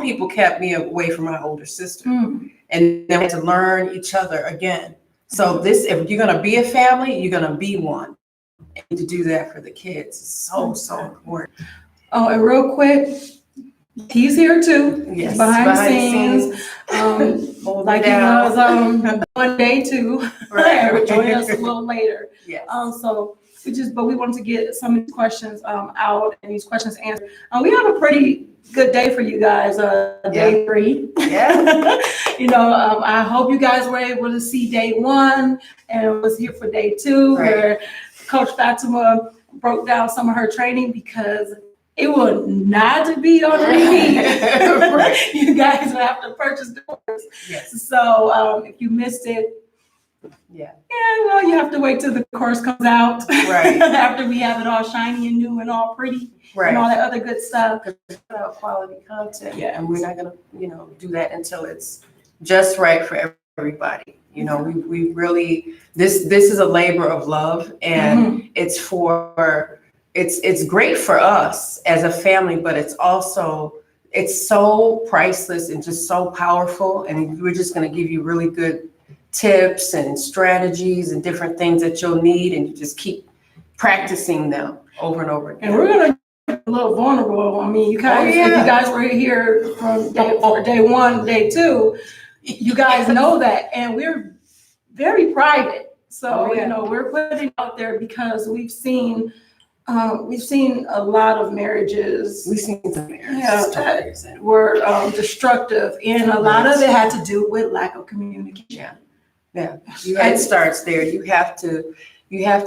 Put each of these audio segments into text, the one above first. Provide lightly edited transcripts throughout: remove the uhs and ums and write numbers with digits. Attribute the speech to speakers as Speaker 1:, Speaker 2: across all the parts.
Speaker 1: people kept me away from my older sister, and then we had to learn each other again. So if you're gonna be a family, you're gonna be one. And to do that for the kids is so important.
Speaker 2: Oh, and real quick, he's here too.
Speaker 1: Yes,
Speaker 2: behind the scenes. Like he was on day 2.
Speaker 1: Right.
Speaker 2: Would join us a little later.
Speaker 1: Yes.
Speaker 2: So we wanted to get some of these questions out and these questions answered. We have a pretty good day for you guys. Day 3.
Speaker 1: Yeah.
Speaker 2: I hope you guys were able to see day 1 and was here for day 2,
Speaker 1: right.
Speaker 2: where Coach Fatimah broke down some of her training, because it will not be on repeat.
Speaker 1: Right.
Speaker 2: You guys will have to purchase the course.
Speaker 1: Yes.
Speaker 2: So if you missed it, you have to wait till the course comes out.
Speaker 1: Right.
Speaker 2: After we have it all shiny and new and all pretty, right, and all that other good stuff.
Speaker 1: It's about quality content.
Speaker 2: Yeah.
Speaker 1: And we're not gonna, do that until it's just right for everybody. We really, this is a labor of love, and it's great for us as a family, but it's so priceless and just so powerful. And we're just going to give you really good tips and strategies and different things that you'll need, and you just keep practicing them over and over again.
Speaker 2: And we're going to get a little vulnerable. I mean, if you guys were here from day 1, day 2, you guys know that, and we're very private. So, we're putting it out there because we've seen a lot of marriages.
Speaker 1: We've seen some marriages
Speaker 2: that were destructive, and a lot of it had to do with lack of communication.
Speaker 1: Yeah, it starts there. You have to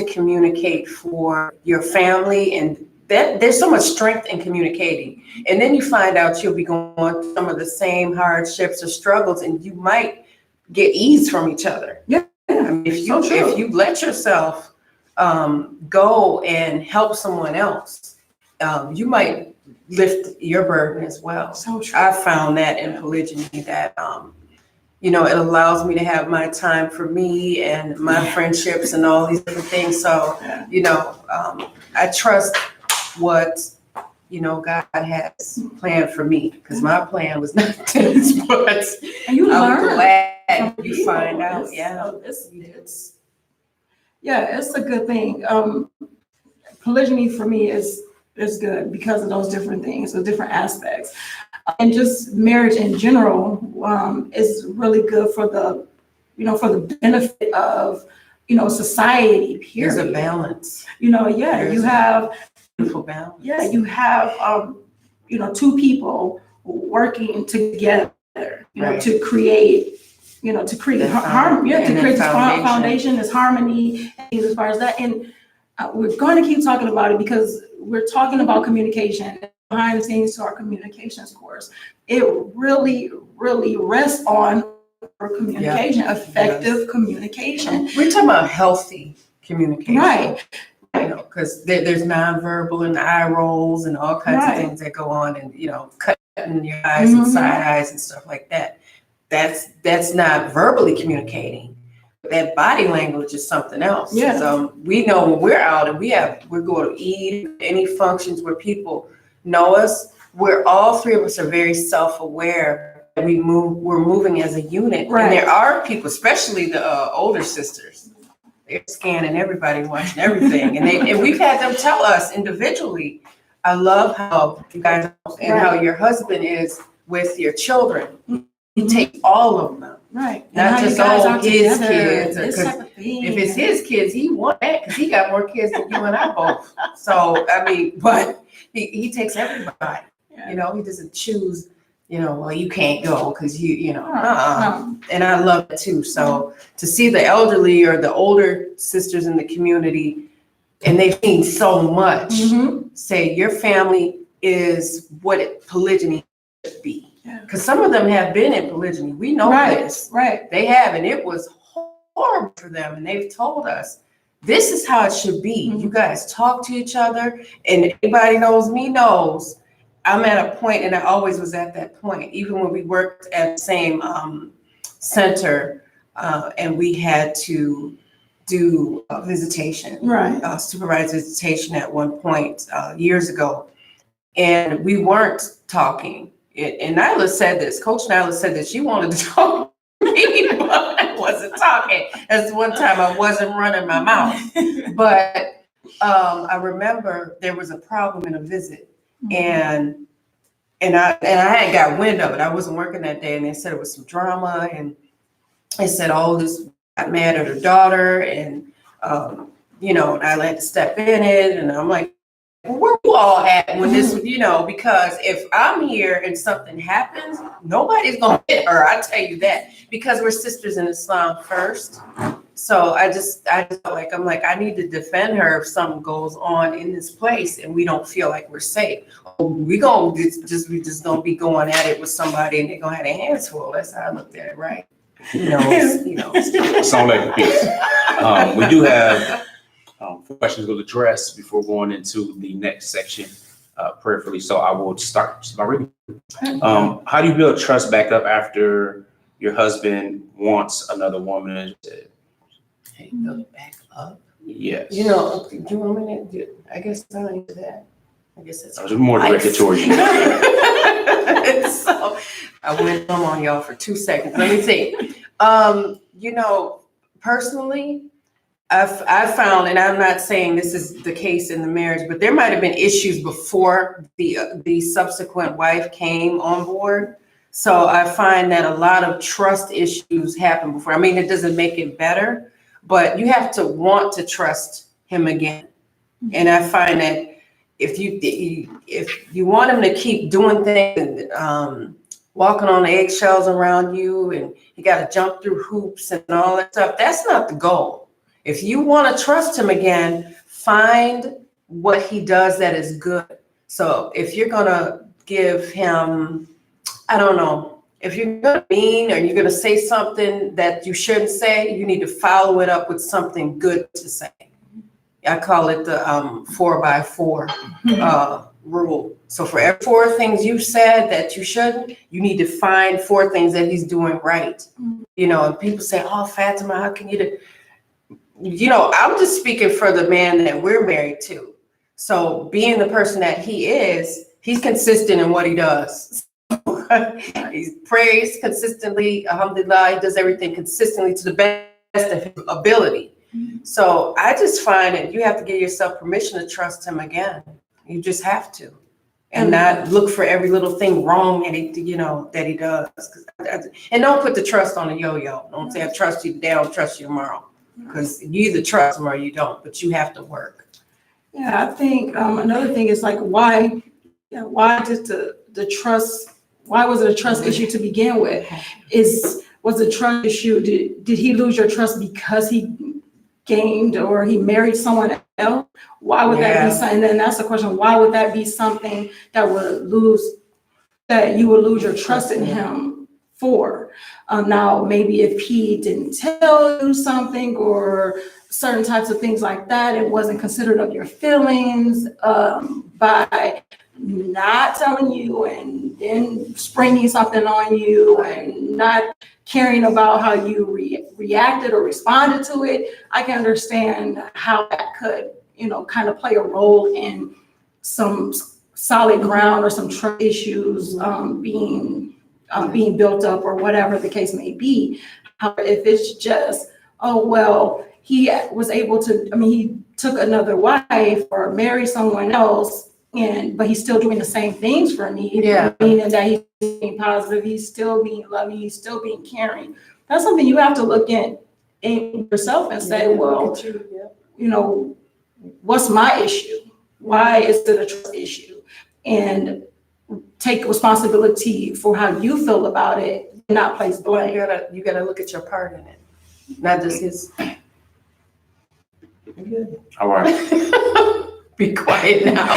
Speaker 1: communicate for your family, and there's so much strength in communicating. And then you find out you'll be going through some of the same hardships or struggles, and you might get ease from each other.
Speaker 2: Yeah,
Speaker 1: I mean, if you let yourself go and help someone else, you might lift your burden as well.
Speaker 2: So true.
Speaker 1: I found that in polygyny that it allows me to have my time for me and my friendships and all these different things. So I trust what God has planned for me, because my plan was not this, but
Speaker 2: and you
Speaker 1: I'm
Speaker 2: learn.
Speaker 1: glad you find out.
Speaker 2: It's a good thing. Polygyny for me is good because of those different things, those different aspects. And just marriage in general is really good for the benefit of, society, period.
Speaker 1: There's a balance.
Speaker 2: You have
Speaker 1: beautiful balance.
Speaker 2: Yeah, you have 2 people working together, to create, harmony, to create this foundation, this harmony, as far as that. And we're going to keep talking about it because we're talking about communication. Behind the scenes to our communications course, it really rests on communication, effective communication.
Speaker 1: We're talking about healthy communication,
Speaker 2: right?
Speaker 1: Because there's nonverbal and eye rolls and all kinds of things that go on, and cutting your eyes and side eyes and stuff like that. That's not verbally communicating. That body language is something else.
Speaker 2: Yeah.
Speaker 1: So we know when we're out and we're going to eat, any functions where people know us, all 3 of us are very self-aware. We're moving as a unit.
Speaker 2: Right.
Speaker 1: And there are people, especially the older sisters, they're scanning everybody, watching everything. And we've had them tell us individually, I love how you guys and how your husband is with your children. He takes all of them.
Speaker 2: Right.
Speaker 1: Not just all his kids.
Speaker 2: If
Speaker 1: it's his kids, he wants that because he got more kids than you and I both. So, but he takes everybody.
Speaker 2: Yeah.
Speaker 1: He doesn't choose, well, you can't go because And I love it too. So to see the elderly or the older sisters in the community, and they've seen so much, say your family is what polygyny should be. Because some of them have been in polygyny. We know this.
Speaker 2: Right.
Speaker 1: They have, and it was horrible for them. And they've told us, this is how it should be. You guys talk to each other, and anybody knows me knows I'm at a point, and I always was at that point, even when we worked at the same center, and we had to do visitation, supervised visitation at one point years ago. And we weren't talking. and Nyla said this, Coach Nyla said that she wanted to talk to me, but I wasn't talking. That's one time I wasn't running my mouth. But I remember there was a problem in a visit, and I had got wind of it. I wasn't working that day, and they said it was some drama, and they said, oh, this got mad at her daughter, and I had to step in it, and I'm like, well, where you all at when this, because if I'm here and something happens, nobody's gonna hit her. I tell you that, because we're sisters in Islam first. So I just I'm like, I need to defend her if something goes on in this place and we don't feel like we're safe. We just gonna be going at it with somebody and they're gonna have their hands full. That's how I looked at it, right?
Speaker 3: Sound like a piece. We do have 4 questions to address before going into the next section prayerfully. So I will start by reading. How do you build trust back up after your husband wants another woman?
Speaker 1: Hey, build it back up.
Speaker 3: Yes.
Speaker 1: Do you want me to? I guess I'll answer that. I guess that's
Speaker 3: more directed towards you.
Speaker 1: So I went on y'all for 2 seconds. Let me see. Personally, I've found, and I'm not saying this is the case in the marriage, but there might have been issues before the subsequent wife came on board. So I find that a lot of trust issues happen before. I mean, it doesn't make it better, but you have to want to trust him again. And I find that if you want him to keep doing things and walking on eggshells around you, and you got to jump through hoops and all that stuff, that's not the goal. If you want to trust him again, find what he does that is good. So if you're going to give him, I don't know, if you're going to mean or you're going to say something that you shouldn't say, you need to follow it up with something good to say. I call it the 4x4 rule. So for every 4 things you said that you shouldn't, you need to find 4 things that he's doing right. And people say, oh, Fatimah, how can you do? I'm just speaking for the man that we're married to. So being the person that he is, he's consistent in what he does. He prays consistently, alhamdulillah, he does everything consistently to the best of his ability. So I just find that you have to give yourself permission to trust him again. You just have to. And not look for every little thing wrong that he does. And don't put the trust on a yo-yo. Don't say I trust you today, I don't trust you tomorrow. Because you either trust them or you don't, but you have to work.
Speaker 2: Yeah, I think another thing is like why did the trust? Why was it a trust issue to begin with? Was the trust issue? Did he lose your trust because he gained or he married someone else? Why would that be something? And then that's the question. Why would that be something that you would lose your trust in him for? Now, maybe if he didn't tell you something or certain types of things like that, it wasn't considered of your feelings by not telling you and then springing something on you and not caring about how you reacted or responded to it. I can understand how that could, kind of play a role in some solid ground or some trust issues being built up or whatever the case may be. However, if it's just, oh, well, he was able to, he took another wife or married someone else, but he's still doing the same things for me. Meaning that he's being positive, he's still being loving, he's still being caring. That's something you have to look in yourself and say, what's my issue? Why is it a trust issue? And take responsibility for how you feel about it, and not place blame.
Speaker 1: You gotta look at your part in it, not just his. Good.
Speaker 3: All right.
Speaker 1: Be quiet now.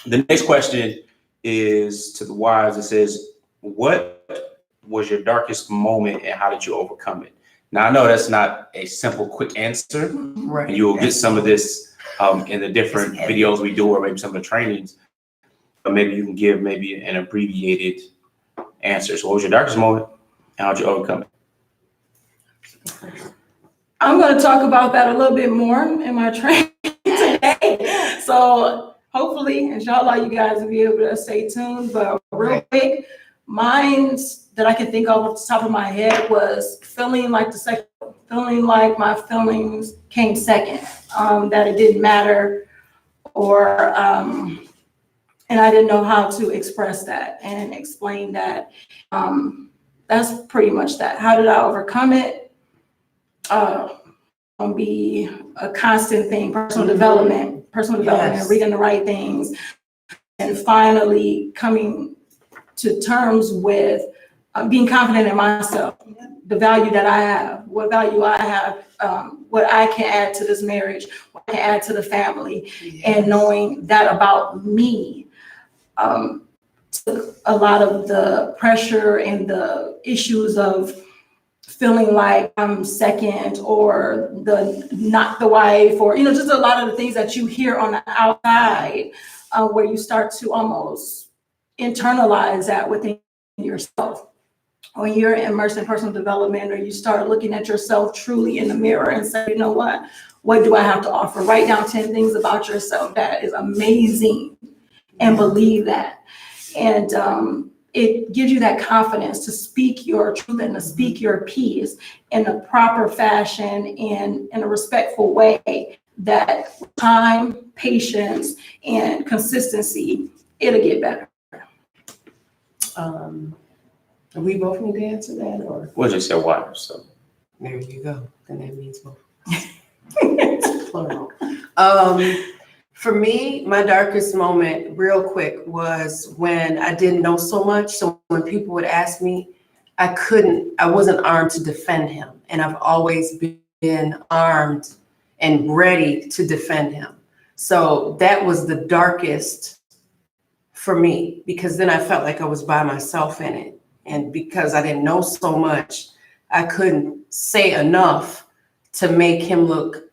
Speaker 3: The next question is to the wives. It says, what was your darkest moment and how did you overcome it? Now, I know that's not a simple, quick answer.
Speaker 1: Right.
Speaker 3: And you will get some of this in the different videos we do or maybe some of the trainings. But maybe you can give maybe an abbreviated answer. So what was your darkest moment and how did you overcome it?
Speaker 2: I'm going to talk about that a little bit more in my training today. So hopefully, inshallah, you guys will be able to stay tuned. But real quick, mine's that I can think of off the top of my head was feeling like feeling like my feelings came second, that it didn't matter, or and I didn't know how to express that and explain that. That's pretty much that. How did I overcome it? Be a constant thing, personal development,
Speaker 1: Yes.
Speaker 2: reading the right things, and finally coming to terms with being confident in myself, the value that I have, what value I have, what I can add to this marriage, what I can add to the family, and knowing that about me. Took a lot of the pressure and the issues of feeling like I'm second, or the not the wife, or just a lot of the things that you hear on the outside, where you start to almost internalize that within yourself. When you're immersed in personal development, or you start looking at yourself truly in the mirror and say, you know what do I have to offer? Write down 10 things about yourself that is amazing, and believe that. And it gives you that confidence to speak your truth and to speak your piece in a proper fashion and in a respectful way, that time, patience, and consistency, it'll get better.
Speaker 1: We both need to answer that, or?
Speaker 3: We'll just say wife, so.
Speaker 1: There you go. Then that means both. It's plural. For me, my darkest moment, real quick, was when I didn't know so much. So when people would ask me, I wasn't armed to defend him. And I've always been armed and ready to defend him. So that was the darkest for me, because then I felt like I was by myself in it. And because I didn't know so much, I couldn't say enough to make him look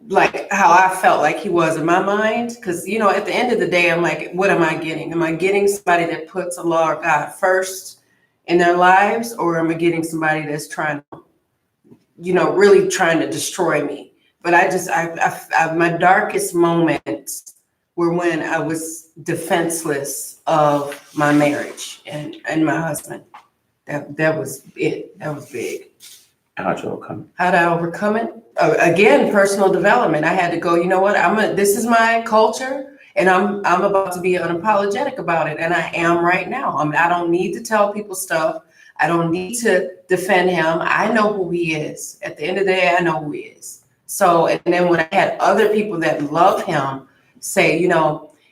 Speaker 1: like how I felt like he was in my mind. Because, at the end of the day, I'm like, what am I getting? Am I getting somebody that puts Allah or God first in their lives? Or am I getting somebody that's trying to, really trying to destroy me? But my darkest moments were when I was defenseless of my marriage and my husband. That was it. That was big.
Speaker 3: How'd you overcome it?
Speaker 1: How'd I overcome it? Again, personal development. I had to go, this is my culture, and I'm about to be unapologetic about it. And I am right now. I don't need to tell people stuff. I don't need to defend him. I know who he is. At the end of the day, I know who he is. So, and then when I had other people that love him say,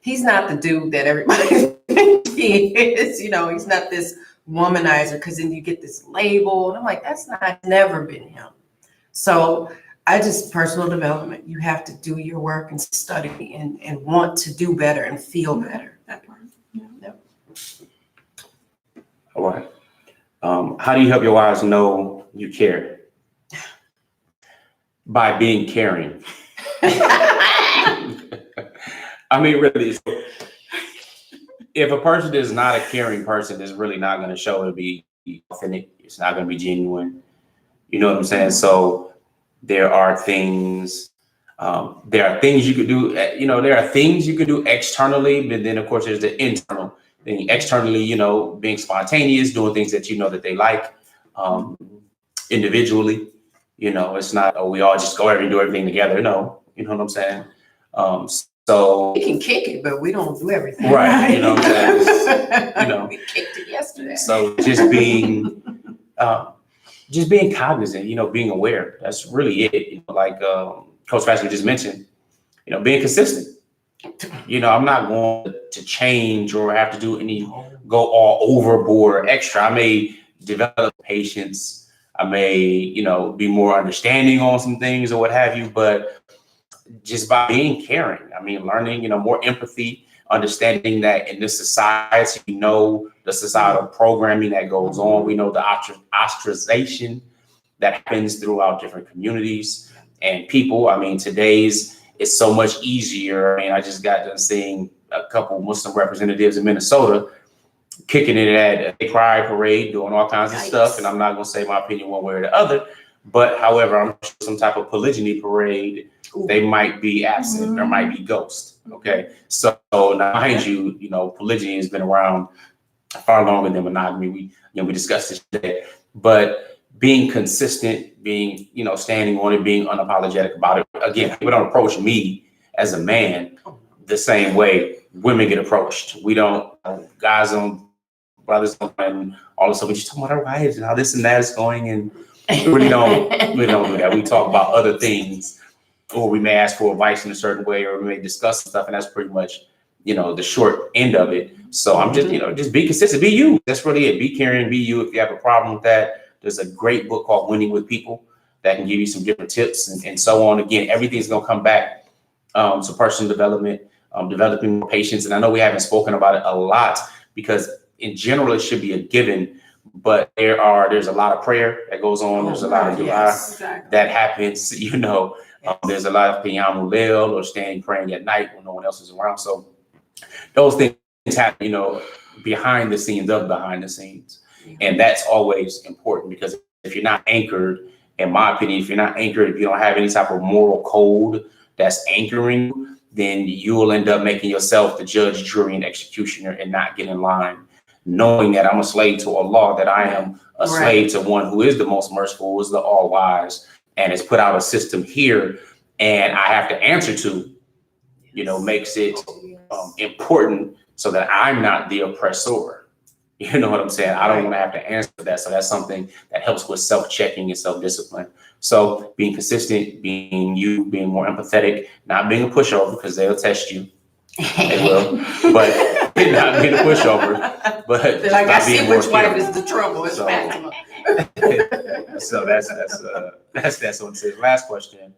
Speaker 1: he's not the dude that everybody thinks he is. He's not this womanizer, because then you get this label. And I'm like, never been him. So personal development. You have to do your work and study and want to do better and feel better. That part. Yeah.
Speaker 3: All right. How do you help your wives know you care? By being caring. I mean, really, if a person is not a caring person, it's really not going to show to be authentic. It's not going to be genuine. You know what I'm saying? So there are things you could do. There are things you could do externally, but then of course there's the internal thing. Externally, being spontaneous, doing things that that they like. Individually, it's not we all just go and do everything together. No, you know what I'm saying? So
Speaker 1: we can kick it, but we don't do everything.
Speaker 3: Right. You know what I'm saying?
Speaker 1: We kicked it yesterday.
Speaker 3: So just being cognizant, being aware. That's really it. Like Coach Fatimah just mentioned, being consistent. I'm not going to change or have to go all overboard or extra. I may develop patience. I may, be more understanding on some things or what have you, but just by being caring, learning, more empathy, understanding that in this society, the societal programming that goes on. We know the ostracization that happens throughout different communities and people. Today's it's so much easier. I just got done seeing a couple Muslim representatives in Minnesota kicking it at a pride parade, doing all kinds of stuff. And I'm not going to say my opinion one way or the other. But however, I'm sure some type of polygyny parade they might be absent, there might be ghost. Okay, so now mind you, polygyny has been around far longer than monogamy. We discussed this today, but being consistent, being standing on it, being unapologetic about it. Again, people don't approach me as a man the same way women get approached. We don't, guys don't, brothers don't, and all of a sudden we just talking about our wives and how this and that is going, and we really don't do that. We talk about other things, or we may ask for advice in a certain way, or we may discuss stuff, and that's pretty much the short end of it. So I'm just just be consistent, be you. That's really it. Be caring, be you. If you have a problem with that, there's a great book called Winning with People that can give you some different tips and so on. Again, everything's gonna come back to personal development, developing more patience. And I know we haven't spoken about it a lot because in general it should be a given, but there's a lot of prayer that goes on. There's a lot of dua that happens. There's a lot of qiyamul layl or standing praying at night when no one else is around. So those things happen, behind the scenes of behind the scenes. And that's always important, because if you're not anchored, in my opinion, if you don't have any type of moral code that's anchoring you, then you will end up making yourself the judge, jury, and executioner and not get in line, knowing that I'm a slave to Allah, that I am a slave to one who is the most merciful, who is the all wise, and has put out a system here and I have to answer to, makes it important so that I'm not the oppressor. You know what I'm saying? I don't want to have to answer that. So that's something that helps with self-checking and self-discipline. So being consistent, being you, being more empathetic, not being a pushover, because they'll test you. They will. But not being a pushover. But
Speaker 1: like I see which wife is the trouble. It's Fatimah.
Speaker 3: So that's what it says. Last question.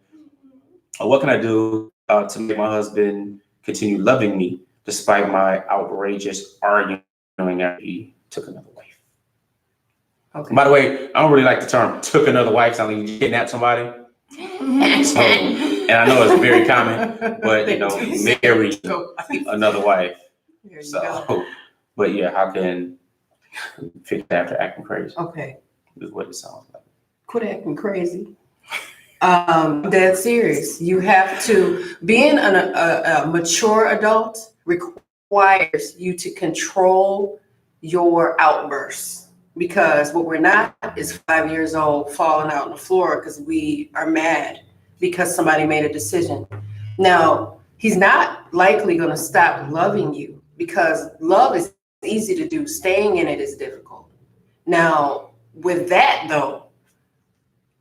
Speaker 3: What can I do to make my husband continue loving me despite my outrageous arguing after he took another wife? Okay. By the way, I don't really like the term "took another wife." Sounds like you kidnapped somebody. So, and I know it's very common, but married another wife. So, but yeah, how can fix that after acting crazy?
Speaker 1: Okay,
Speaker 3: is what it sounds like.
Speaker 1: Quit acting crazy. Dead serious. You have to, being a mature adult requires you to control your outbursts, because what we're not is 5 years old falling out on the floor because we are mad because somebody made a decision. Now, he's not likely going to stop loving you, because love is easy to do. Staying in it is difficult. Now, with that though,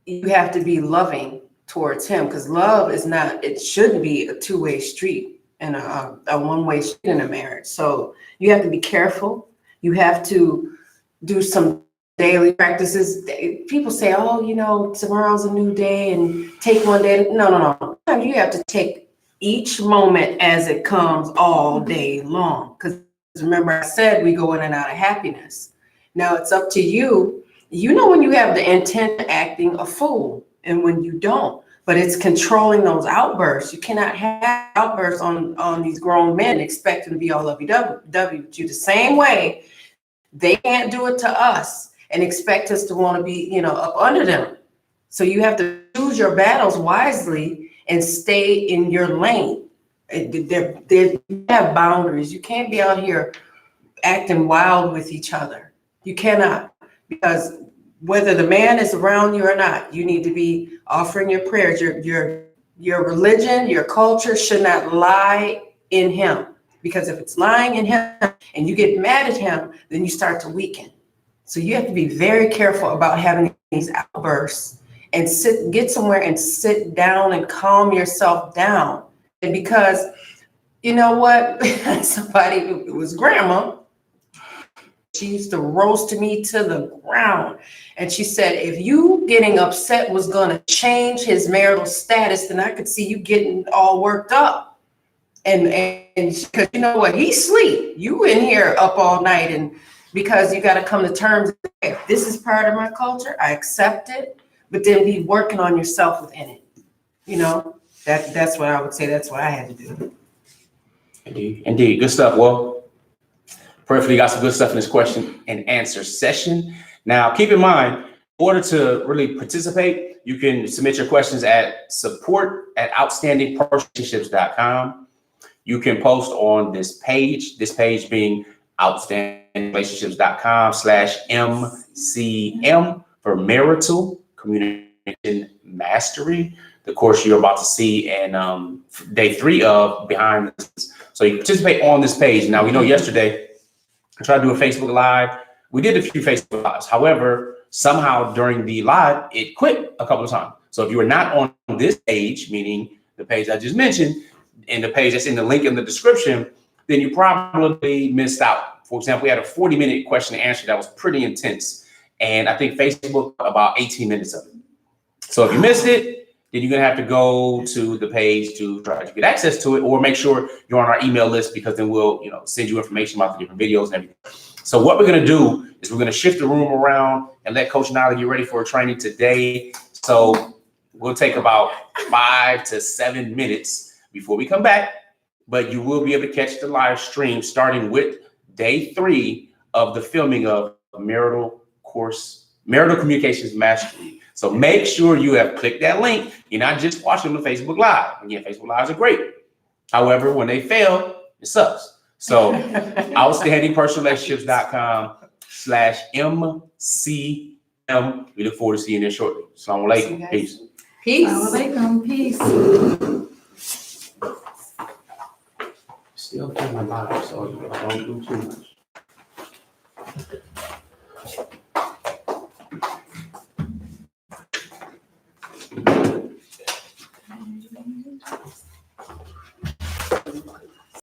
Speaker 1: you have to be loving towards him, because love is not, it shouldn't be a two-way street and a one-way street in a marriage. So you have to be careful. You have to do some daily practices. People say, oh, tomorrow's a new day and take one day. No. You have to take each moment as it comes all day long. Because remember, I said we go in and out of happiness. Now it's up to you. When you have the intent of acting a fool and when you don't, but it's controlling those outbursts. You cannot have outbursts on these grown men and expect them to be all lovey-dovey with you the same way. They can't do it to us and expect us to want to be, up under them. So you have to choose your battles wisely and stay in your lane. They have boundaries. You can't be out here acting wild with each other. You cannot. Because whether the man is around you or not, you need to be offering your prayers. Your religion, your culture should not lie in him. Because if it's lying in him and you get mad at him, then you start to weaken. So you have to be very careful about having these outbursts and get somewhere and sit down and calm yourself down. And because you know what? It was grandma. She used to roast me to the ground. And she said, if you getting upset was going to change his marital status, then I could see you getting all worked up. And because you know what? He sleep. You in here up all night. And because you got to come to terms, this is part of my culture. I accept it. But then be working on yourself within it. That's what I would say. That's what I had to do.
Speaker 3: Indeed. Good stuff. Well, prayerfully got some good stuff in this question and answer session. Now, keep in mind, order to really participate, you can submit your questions at support@outstandingpartnerships.com. You can post on this page being outstandingrelationships.com/MCM for marital communication mastery, the course you're about to see in day 3 of Behind the Scenes. So you participate on this page. Now, we know yesterday I tried to do a Facebook Live. We did a few Facebook Lives. However, somehow during the live, it quit a couple of times. So if you are not on this page, meaning the page I just mentioned, and the page that's in the link in the description, then you probably missed out. For example, we had a 40-minute question and answer that was pretty intense. And I think Facebook about 18 minutes of it. So if you missed it, then you're gonna have to go to the page to try to get access to it, or make sure you're on our email list, because then we'll send you information about the different videos and everything. So what we're gonna do is we're gonna shift the room around and let Coach Nyla get ready for a training today. So we'll take about 5 to 7 minutes before we come back, but you will be able to catch the live stream starting with day 3 of the filming of marital communications mastery. So make sure you have clicked that link. You're not just watching the Facebook Live. Again, Facebook Lives are great. However, when they fail, it sucks. So outstandingpartnerrelationships.com/MCM. We look forward to seeing you there shortly. Assalamu alaikum. Peace.
Speaker 1: Peace.
Speaker 2: Assalamu alaikum. Peace.
Speaker 3: Still kind of live, so don't do too much.